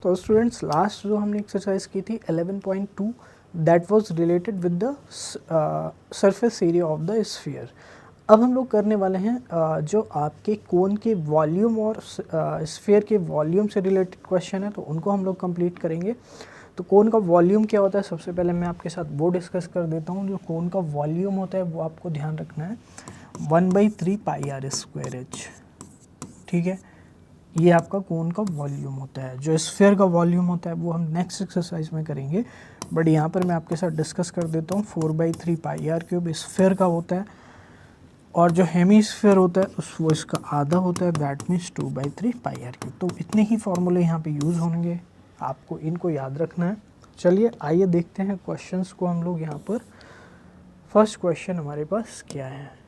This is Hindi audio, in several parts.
तो स्टूडेंट्स लास्ट जो हमने एक्सरसाइज की थी 11.2 that was related with the surface area of the sphere. अब हम लोग करने वाले हैं जो आपके कोन के वॉल्यूम और स्फीयर के वॉल्यूम से रिलेटेड क्वेश्चन है, तो उनको हम लोग कंप्लीट करेंगे। तो कोन का वॉल्यूम क्या होता है, सबसे पहले मैं आपके साथ वो डिस्कस कर देता हूँ। जो कोन का वॉल्यूम होता है वो आपको ध्यान रखना है 1/3 पाई आर स्क्वायर एच। ठीक है, ये आपका कोन का वॉल्यूम होता है। जो स्फीयर का वॉल्यूम होता है वो हम नेक्स्ट एक्सरसाइज में करेंगे, बट यहाँ पर मैं आपके साथ डिस्कस कर देता हूँ। 4/3 पाई आर क्यूब स्फीयर का होता है, और जो हेमीस्फीयर होता है वो इसका आधा होता है, that means 2/3 pi r cube. तो इतने ही फॉर्मूले यहाँ पे यूज़ होंगे, आपको इनको याद रखना है। चलिए आइए देखते हैं क्वेश्चंस को हम लोग यहाँ पर। फर्स्ट क्वेश्चन हमारे पास क्या है,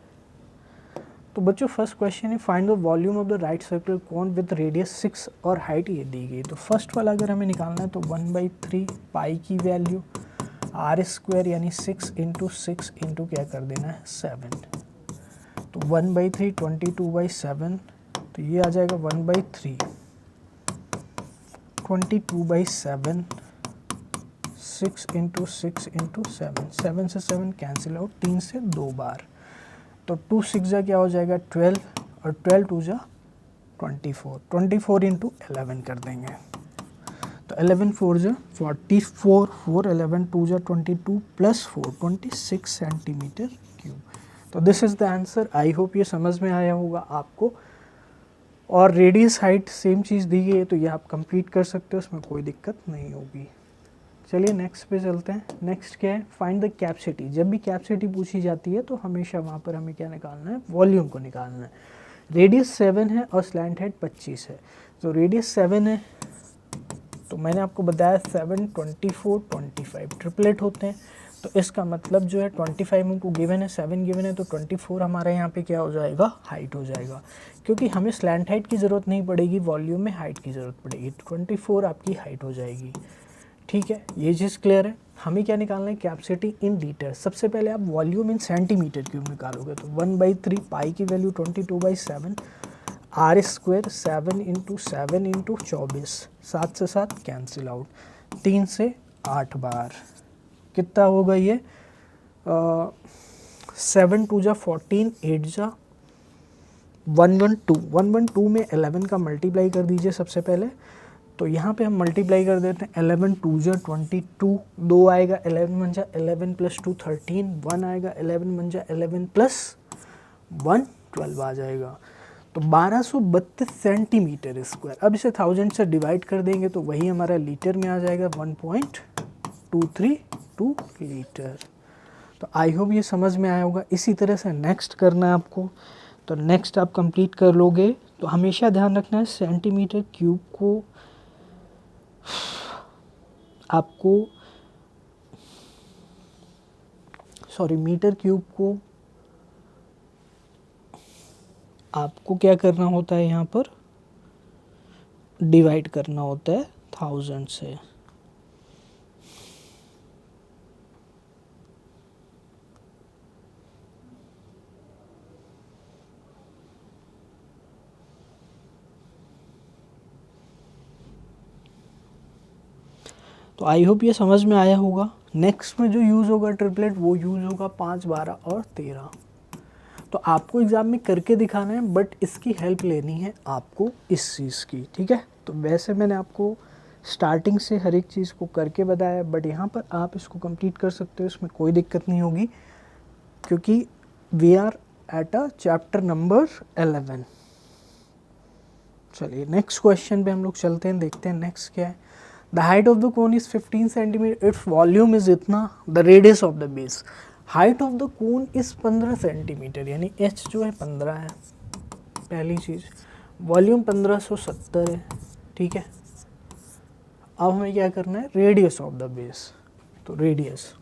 तो बच्चों फर्स्ट क्वेश्चन है find the volume of the right circular cone with radius 6 और हाइट ये दी गई। तो फर्स्ट वाला अगर हमें निकालना है तो 1/3 पाई की वैल्यू आर स्क्वायर यानी 6 इंटू 6 इंटू क्या कर देना है 7। तो 1/3 22/7, तो ये आ जाएगा 1/3 22/7 6 इंटू 6 इंटू 7। 7 से 7 कैंसिल आउट, 3 से 2 बार, तो 2 6 जा क्या हो जाएगा 12, और 12 2 जा 24। 24 इंटू 11 कर देंगे, तो 11 4 जा 44, 4 11 2 जा 22 प्लस 4 26 सेंटीमीटर क्यूब। तो this is the answer. I hope ये समझ में आया होगा आपको। और रेडियस हाइट सेम चीज़ दी गई है, तो ये आप कंप्लीट कर सकते हो, उसमें कोई दिक्कत नहीं होगी। चलिए नेक्स्ट पे चलते हैं। नेक्स्ट क्या है, फाइंड द कैपेसिटी। जब भी कैपेसिटी पूछी जाती है तो हमेशा वहाँ पर हमें क्या निकालना है, वॉल्यूम को निकालना है। रेडियस 7 है और स्लैंट हेड 25 है। तो रेडियस 7 है, तो मैंने आपको बताया 7 24 25 ट्रिपलेट होते हैं। तो इसका मतलब जो है 25 हमको गिवन है, 7 गिवन है, तो 24 हमारे यहाँ पे क्या हो जाएगा, हाइट हो जाएगा। क्योंकि हमें स्लैंट हाइट की ज़रूरत नहीं पड़ेगी, वॉल्यूम में हाइट की ज़रूरत पड़ेगी। 24 आपकी हाइट हो जाएगी। ठीक है, ये चीज़ क्लियर है। हमें क्या निकालना है, कैपेसिटी इन लीटर। सबसे पहले आप वॉल्यूम इन सेंटीमीटर क्यूब निकालोगे, तो 1/3 पाई की value 22/7 r square 7 into 7 into 24, 7 से 7 कैंसिल आउट, 3 से 8 बार, कितना होगा ये 7 2 जा 14, 8 जा 112। 112 में 11 का मल्टीप्लाई कर दीजिए सबसे पहले। तो यहाँ पे हम मल्टीप्लाई कर देते हैं, 11 2 जा 22, 2 आएगा 11 1 जा 11 प्लस 2 13, 1 आएगा 11 1 जा 11 प्लस 1 12 आ जाएगा। तो 1232 सेंटीमीटर स्क्वायर। अब इसे 1000 से डिवाइड कर देंगे तो वही हमारा लीटर में आ जाएगा, 1.232 लीटर। तो आई होप ये समझ में आया होगा। इसी तरह से नेक्स्ट करना है आपको, तो नेक्स्ट आप कंप्लीट कर लोगे। तो हमेशा ध्यान रखना है सेंटीमीटर क्यूब को आपको, सॉरी मीटर क्यूब को आपको क्या करना होता है, यहाँ पर डिवाइड करना होता है 1000 से। तो आई होप ये समझ में आया होगा। नेक्स्ट में जो यूज़ होगा ट्रिपलेट, वो यूज़ होगा 5 12 और 13। तो आपको एग्ज़ाम में करके दिखाना है, बट इसकी हेल्प लेनी है आपको इस चीज़ की। ठीक है, तो वैसे मैंने आपको स्टार्टिंग से हर एक चीज़ को करके बताया, बट यहाँ पर आप इसको कंप्लीट कर सकते हो, इसमें कोई दिक्कत नहीं होगी, क्योंकि we are at a chapter number 11। चलिए नेक्स्ट क्वेश्चन पे हम लोग चलते हैं, देखते हैं नेक्स्ट क्या है। The height of the cone is 15 centimetre, its volume is इतना, the radius of the base. Height of the cone is 15 centimetre, यानी एच जो है 15 है, पहली चीज़। वॉल्यूम 1570 है। ठीक है, अब हमें क्या करना है, रेडियस ऑफ द बेस। तो रेडियस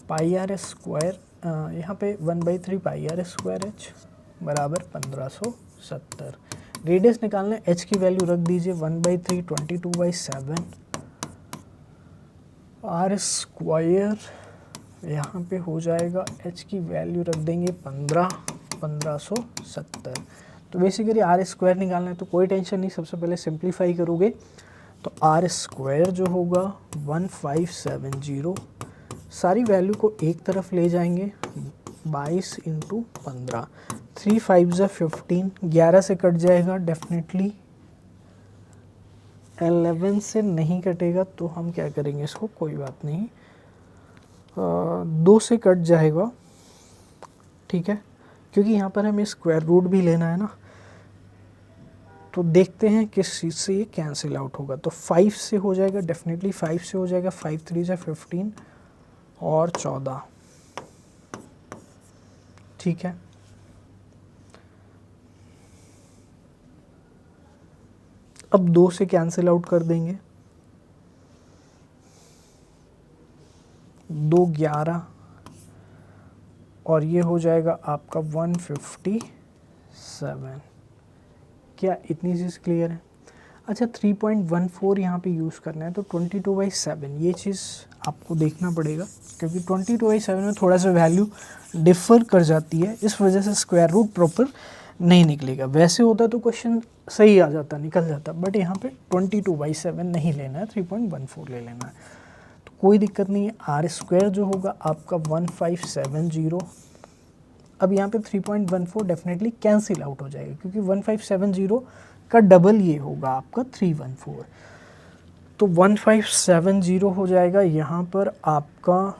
पाई आर स्क्वायर, यहाँ पे 1/3 पाई आर स्क्वायर एच बराबर 1570। रेडियस निकालना है, एच की वैल्यू रख दीजिए 1/3 22/7 आर स्क्वायर, यहाँ पे हो जाएगा एच की वैल्यू रख देंगे 15 1570। तो बेसिकली आर स्क्वायर निकालना है, तो कोई टेंशन नहीं, सबसे पहले सिंप्लीफाई करोगे तो आर स्क्वायर जो होगा 1570, सारी वैल्यू को एक तरफ ले जाएंगे, 22 इंटू 15, 3 5 ज़ा 15, 11 से कट जाएगा डेफिनेटली, 11 से नहीं कटेगा तो हम क्या करेंगे इसको, कोई बात नहीं, 2 से कट जाएगा, ठीक है, क्योंकि यहाँ पर हमें स्क्वायर रूट भी लेना है ना, तो देखते हैं किस चीज़ से ये कैंसिल आउट होगा। तो 5 से हो जाएगा, डेफिनेटली 5 से हो जाएगा, 5 3 ज़ा 15 और 14, ठीक है। अब 2 से कैंसिल आउट कर देंगे, 2 11 और ये हो जाएगा आपका 157। क्या इतनी चीज़ क्लियर है? अच्छा 3.14 यहाँ पे यूज़ करना है, तो 22/7 ये चीज़ आपको देखना पड़ेगा, क्योंकि 22/7 में थोड़ा सा वैल्यू डिफ़र कर जाती है, इस वजह से स्क्वायर रूट प्रॉपर नहीं निकलेगा। वैसे होता तो क्वेश्चन सही आ जाता, निकल जाता, बट यहाँ पे 22/7 नहीं लेना है, 3.14 ले लेना है, तो कोई दिक्कत नहीं है। आर स्क्वायर जो होगा आपका 1570, अब यहाँ पे 3.14 डेफिनेटली कैंसिल आउट हो जाएगा, क्योंकि 1570 का डबल ये होगा आपका 314, तो 1570 हो जाएगा, यहाँ पर आपका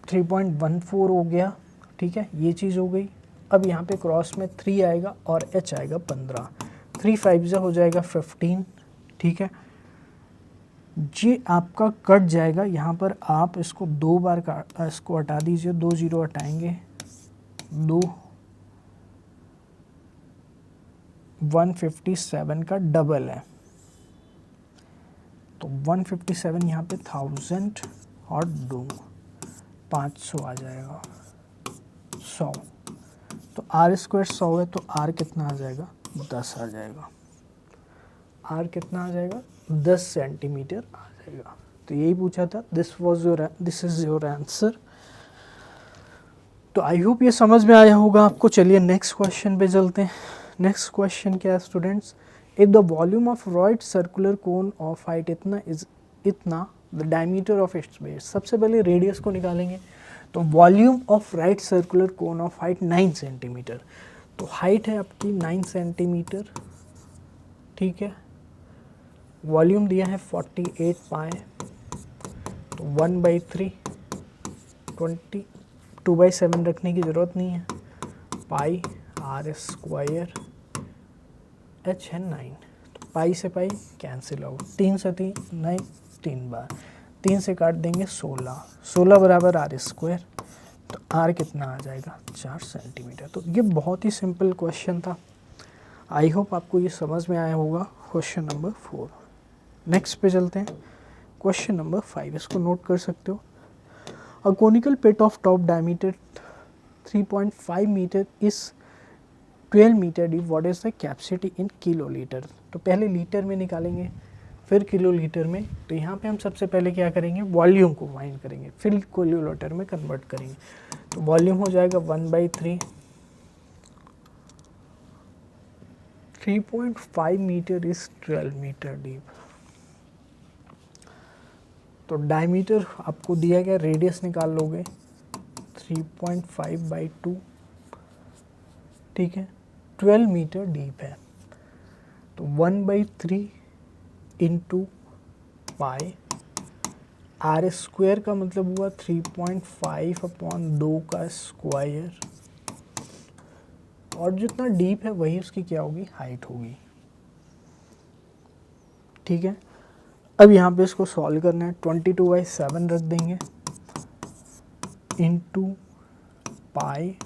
3.14 हो गया, ठीक है, ये चीज़ हो गई। अब यहाँ पे क्रॉस में 3 आएगा और h आएगा 15, 3 5 ज़ा हो जाएगा 15, ठीक है, ये आपका कट जाएगा, यहाँ पर आप इसको 2 बार इसको हटा दीजिए, 2 0 हटाएंगे, 2 157 का डबल है, तो 157 यहाँ पे 1000 और 2 500 आ जाएगा, 100, तो आर स्क्वायर 100 है, तो आर कितना आ जाएगा, 10 आ जाएगा, आर कितना आ जाएगा, 10 सेंटीमीटर आ जाएगा। तो यही पूछा था, दिस इज़ योर आंसर। तो आई होप ये समझ में आया होगा आपको। चलिए नेक्स्ट क्वेश्चन पे चलते हैं। नेक्स्ट क्वेश्चन क्या है students, if the volume of right circular cone of height इतना the diameter of its base. सबसे पहले रेडियस को निकालेंगे, तो volume of right circular cone of height 9 centimetre, तो हाइट है आपकी 9 सेंटीमीटर, ठीक है, वॉल्यूम दिया है 48 पाई, तो 1/3, 2/7 रखने की ज़रूरत नहीं है, पाई आर स्क्वायर, h है 9, तो पाई से पाई कैंसिल आउट, 3 से 3 9, 3 बार, 3 से काट देंगे 16, 16 बराबर आर स्क्वायर, तो आर कितना आ जाएगा, 4 सेंटीमीटर। तो ये बहुत ही सिंपल क्वेश्चन था, आई होप आपको ये समझ में आया होगा। Question number 4। नेक्स्ट पे चलते हैं, क्वेश्चन नंबर 5, इसको नोट कर सकते हो। A conical pit of top diameter 3.5 metre is 12 metre deep, what is the capacity in kilolitre. तो पहले लीटर में निकालेंगे, फिर किलोलीटर में। तो यहाँ पे हम सबसे पहले क्या करेंगे, वॉल्यूम को फाइंड करेंगे, फिर किलोलीटर में कन्वर्ट करेंगे। तो वॉल्यूम हो जाएगा 1/3, 3.5 मीटर इज 12 मीटर डीप। तो डायमीटर आपको दिया गया, रेडियस निकाल लोगे 3.5/2, ठीक है, 12 मीटर डीप है, तो 1/3 इंटू पाई, आर स्क्वायर का मतलब हुआ 3.5/2 का स्क्वायर, और जितना डीप है वही उसकी क्या होगी, हाइट होगी, ठीक है। अब यहाँ पे इसको सॉल्व करना है, 22/7 रख देंगे, इंटू पाई,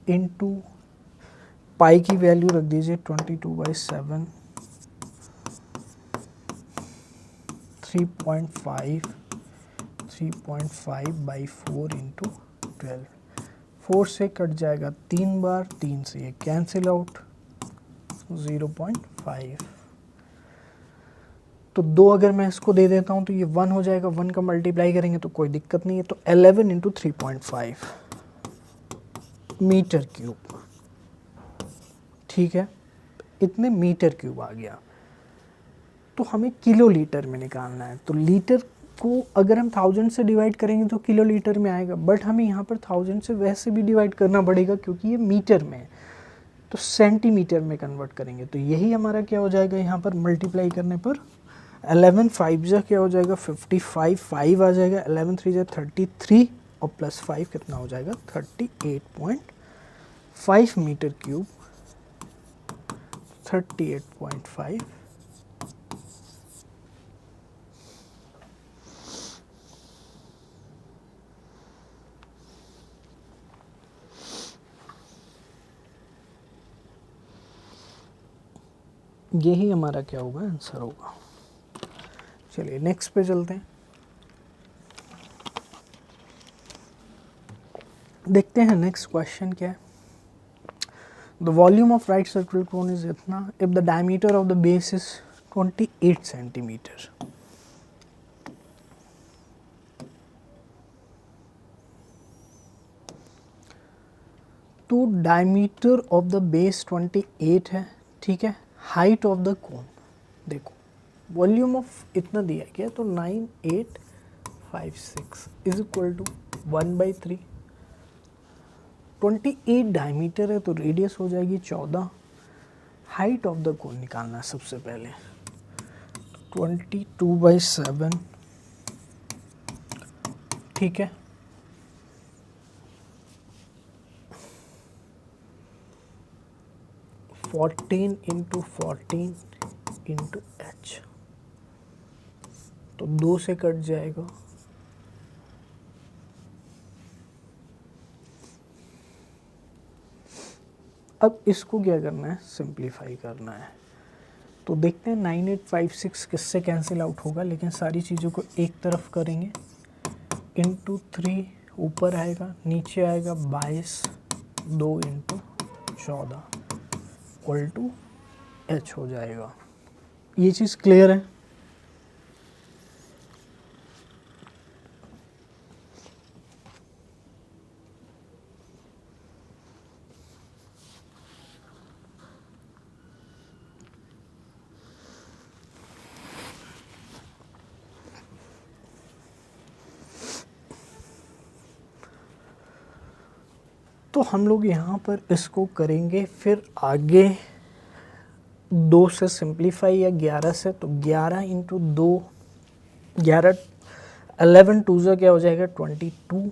इंटू पाई की वैल्यू रख दीजिए 22/7, 3.5/4 इंटू 12, 4 से कट जाएगा 3 बार, 3 से ये कैंसिल आउट, 0.5। तो 2 अगर मैं इसको दे देता हूँ तो ये 1 हो जाएगा, 1 का मल्टीप्लाई करेंगे तो कोई दिक्कत नहीं है, तो 11 इंटू 3.5 मीटर क्यूब, ठीक है, इतने मीटर क्यूब आ गया। तो हमें किलो लीटर में निकालना है, तो लीटर को अगर हम 1000 से डिवाइड करेंगे तो किलो लीटर में आएगा, बट हमें यहाँ पर 1000 से वैसे भी डिवाइड करना पड़ेगा क्योंकि ये मीटर में है, तो सेंटीमीटर में कन्वर्ट करेंगे। तो यही हमारा क्या हो जाएगा, यहाँ पर मल्टीप्लाई करने पर 11 5 जा क्या हो जाएगा 55, 5 आ जाएगा, 11 3 जा 33 और प्लस 5 कितना हो जाएगा 38.5 मीटर क्यूब, 38.5 यही हमारा क्या होगा, आंसर होगा। चलिए नेक्स्ट पे चलते हैं, देखते हैं नेक्स्ट क्वेश्चन क्या है। The volume of right circular cone is इतना if the diameter of the base is 28 centimetre. तो डायमीटर ऑफ द बेस 28 है, ठीक है। हाइट ऑफ द कोन देखो, वॉल्यूम ऑफ इतना दिया गया तो 9856 इज इक्वल टू 1/3। 28 डायमीटर है तो रेडियस हो जाएगी 14। हाइट ऑफ द कोन निकालना है सबसे पहले, 22/7, ठीक है। फोर्टीन इंटू 14 इंटू एच, तो 2 से कट जाएगा, अब इसको क्या करना है, सिंप्लीफाई करना है। तो देखते हैं 9856 किससे कैंसिल आउट होगा, लेकिन सारी चीज़ों को एक तरफ करेंगे। इंटू 3 ऊपर आएगा, नीचे आएगा 22, 2 इंटू 14 इक्वल टू एच हो जाएगा। ये चीज़ क्लियर है। तो हम लोग यहाँ पर इसको करेंगे, फिर आगे 2 से सिंप्लीफाई या 11 से, तो 11 इंटू 2, 11 11 2 जा क्या हो जाएगा 22।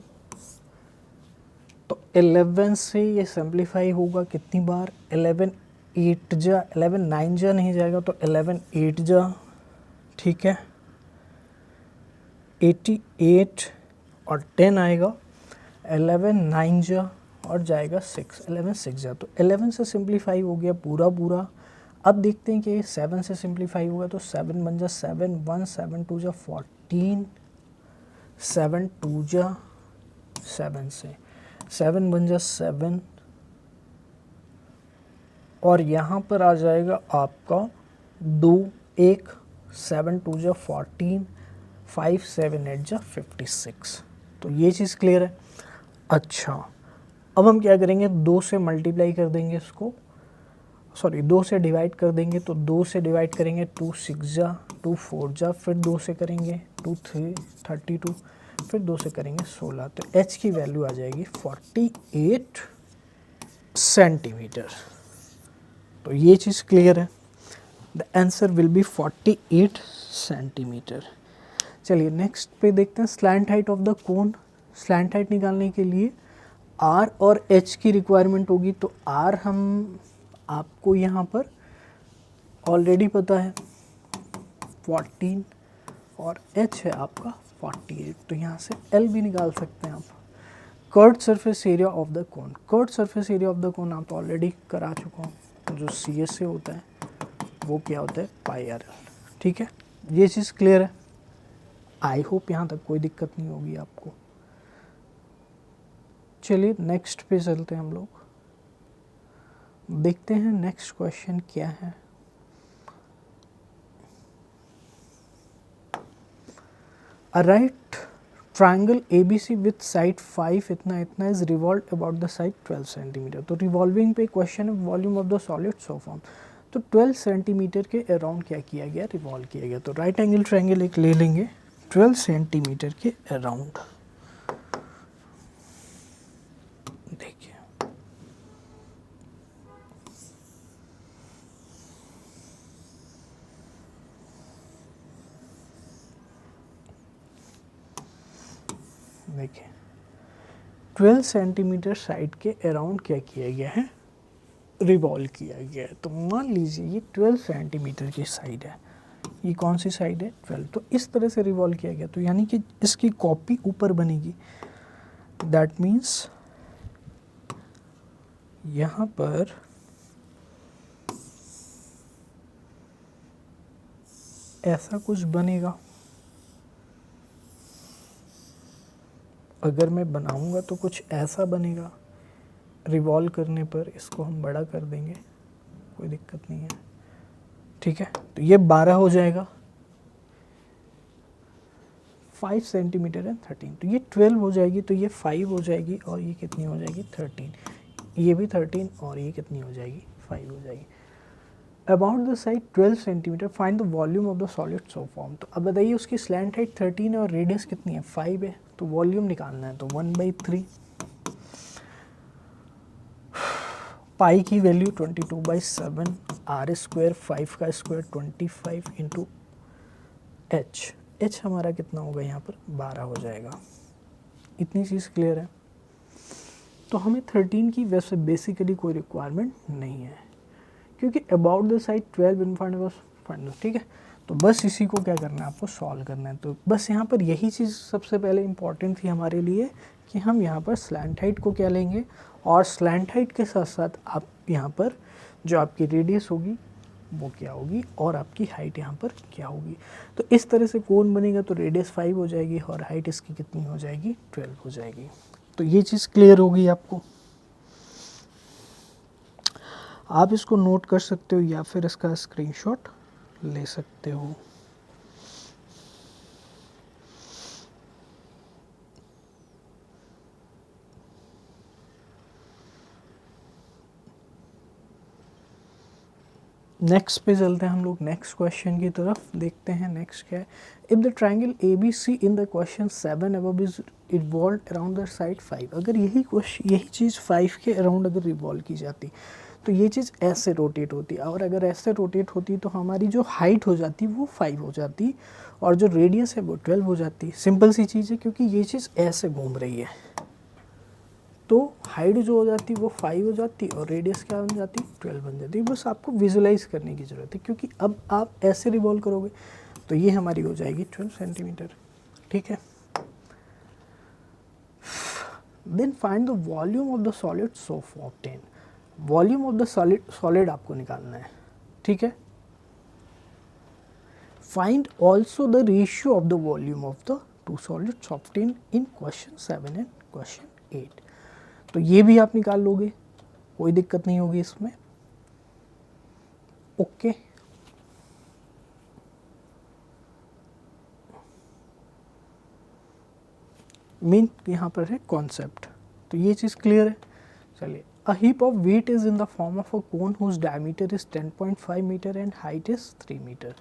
तो 11 से ये सिंप्लीफाई होगा कितनी बार, 11 8 जा, 11 9 जा नहीं जाएगा तो 11 8 जा, ठीक है। 88 और 10 आएगा, 11 9 जा और जाएगा 6, 11 6 जा, तो 11 से सिंप्लीफाई हो गया पूरा पूरा। अब देखते हैं कि 7 से सिंप्लीफाई होगा, तो 7 बन जा 7 1, 7 2 जा 14, 7 2 जा 7 से 7 बन जा 7, और यहाँ पर आ जाएगा आपका 2 1, 7 2 जा 14, 5 7 8 जा 56। तो ये चीज़ क्लियर है। अच्छा, अब हम क्या करेंगे, 2 से मल्टीप्लाई कर देंगे इसको, सॉरी 2 से डिवाइड कर देंगे। तो 2 से डिवाइड करेंगे 2 6 जा, 2 4 जा, फिर 2 से करेंगे 2 3 32, फिर 2 से करेंगे 16। तो h की वैल्यू आ जाएगी 48 सेंटीमीटर। तो ये चीज़ क्लियर है, the answer will be 48 centimetre. चलिए नेक्स्ट पे देखते हैं slant height of the cone. Slant height निकालने के लिए R और H की रिक्वायरमेंट होगी। तो R हम आपको यहाँ पर ऑलरेडी पता है 14 और H है आपका 48, तो यहाँ से L भी निकाल सकते हैं आप। Curved surface area of the cone, curved surface area of the कोन आप तो ऑलरेडी करा चुका हूँ, जो CS से होता है वो क्या होता है πr। ठीक है, ये चीज़ क्लियर है। आई होप यहाँ तक कोई दिक्कत नहीं होगी आपको। चलिए नेक्स्ट पे चलते हैं हम लोग, देखते हैं नेक्स्ट क्वेश्चन क्या है। A right triangle ABC with side 5 इतना इतना is revolve about the side 12 centimetre. तो रिवॉल्विंग पे क्वेश्चन है volume of the solid so form. तो 12 सेंटीमीटर के अराउंड क्या किया गया, रिवॉल्व किया गया। तो राइट एंगल ट्राइंगल एक ले लेंगे 12 सेंटीमीटर के अराउंड। देखिए देखिए 12 सेंटीमीटर साइड के अराउंड क्या किया गया है, रिवॉल्व किया गया है। तो मान लीजिए ये 12 सेंटीमीटर की साइड है, ये कौन सी साइड है 12, तो इस तरह से रिवॉल्व किया गया। तो यानी कि इसकी कॉपी ऊपर बनेगी। दैट मीन्स यहाँ पर ऐसा कुछ बनेगा। अगर मैं बनाऊंगा तो कुछ ऐसा बनेगा। रिवॉल्व करने पर इसको हम बड़ा कर देंगे, कोई दिक्कत नहीं है, ठीक है। तो ये 12 हो जाएगा, 5 सेंटीमीटर एंड 13। तो ये 12 हो जाएगी, तो ये 5 हो जाएगी, और ये कितनी हो जाएगी 13। ये भी 13, और ये कितनी हो जाएगी 5 हो जाएगी। About the side 12 centimetre, find the volume of the solid so form. तो अब बताइए उसकी स्लैंट हाइट 13 है और रेडियस कितनी है 5 है। तो वॉल्यूम निकालना है, तो 1/3 पाई की वैल्यू 22/7 r स्क्वायर 5 का स्क्वायर 25 इंटू एच हमारा कितना होगा यहाँ पर 12 हो जाएगा। इतनी चीज़ क्लियर है। तो हमें 13 की वैसे बेसिकली कोई रिक्वायरमेंट नहीं है, क्योंकि about the side 12 in front of find, ठीक है। तो बस इसी को क्या करना है, आपको सॉल्व करना है। तो बस यहाँ पर यही चीज़ सबसे पहले इम्पॉर्टेंट थी हमारे लिए कि हम यहाँ पर स्लैंट हाइट को क्या लेंगे, और स्लैंट हाइट के साथ साथ आप यहाँ पर जो आपकी रेडियस होगी वो क्या होगी, और आपकी हाइट यहाँ पर क्या होगी। तो इस तरह से कोण बनेगा। तो रेडियस 5 हो जाएगी और हाइट इसकी कितनी हो जाएगी 12 हो जाएगी। तो ये चीज़ क्लियर होगी आपको। आप इसको नोट कर सकते हो या फिर इसका स्क्रीनशॉट ले सकते हो। नेक्स्ट पे चलते हैं हम लोग, नेक्स्ट क्वेश्चन की तरफ देखते हैं। नेक्स्ट क्या है, if the triangle ABC in the question 7 above is revolve around the side 5। अगर यही चीज़ 5 के अराउंड अगर रिवॉल्व की जाती तो ये चीज़ ऐसे रोटेट होती, और अगर ऐसे रोटेट होती तो हमारी जो हाइट हो जाती वो 5 हो जाती, और जो रेडियस है वो 12 हो जाती। सिंपल सी चीज़ है, क्योंकि ये चीज़ ऐसे घूम रही है, तो हाइट जो हो जाती वो 5 हो जाती और रेडियस क्या बन जाती 12 बन जाती। बस आपको विजुलाइज करने की ज़रूरत है, क्योंकि अब आप ऐसे रिवॉल्व करोगे तो ये हमारी हो जाएगी 12 सेंटीमीटर, ठीक है। Then find the volume of the solid so obtain. Volume of the solid आपको निकालना है, ठीक है। Find also the ratio of the volume of the two solids obtain in question 7 and question 8। तो ये भी आप निकाल लोगे, कोई दिक्कत नहीं होगी इसमें, ओके। मेन यहाँ पर है कॉन्सेप्ट, तो ये चीज़ क्लियर है। चलिए, a heap of wheat is in the form of a cone whose diameter is 10.5 metre and height is 3 metre.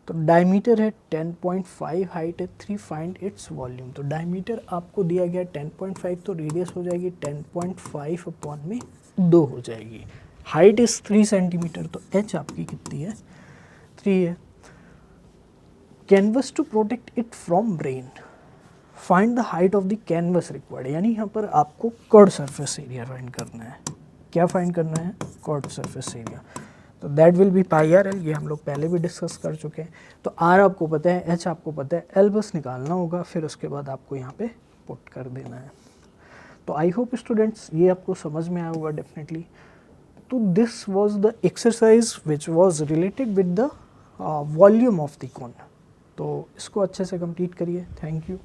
तो डायमीटर है 10.5, हाइट है 3, फाइंड इट्स वॉल्यूम। तो डायमीटर आपको दिया गया 10.5, तो रेडियस हो जाएगी 10.5 अपॉन में 2 हो जाएगी। हाइट इज 3 सेंटीमीटर, तो एच आपकी कितनी है 3 है। Canvas to protect it from rain, find the height of the canvas required. यानी यहाँ पर आपको कर्ड सरफेस एरिया फाइंड करना है। क्या फाइंड करना है, कर्ड सरफेस एरिया। तो that will be pi R L, ये हम लोग पहले भी डिस्कस कर चुके हैं। तो आर आपको पता है, एच आपको पता है, एल बस निकालना होगा, फिर उसके बाद आपको यहाँ पे पुट कर देना है। तो आई होप स्टूडेंट्स ये आपको समझ में आया होगा डेफिनेटली। तो this was the exercise which was related with the volume of the कोन। तो इसको अच्छे से कंप्लीट करिए। Thank you.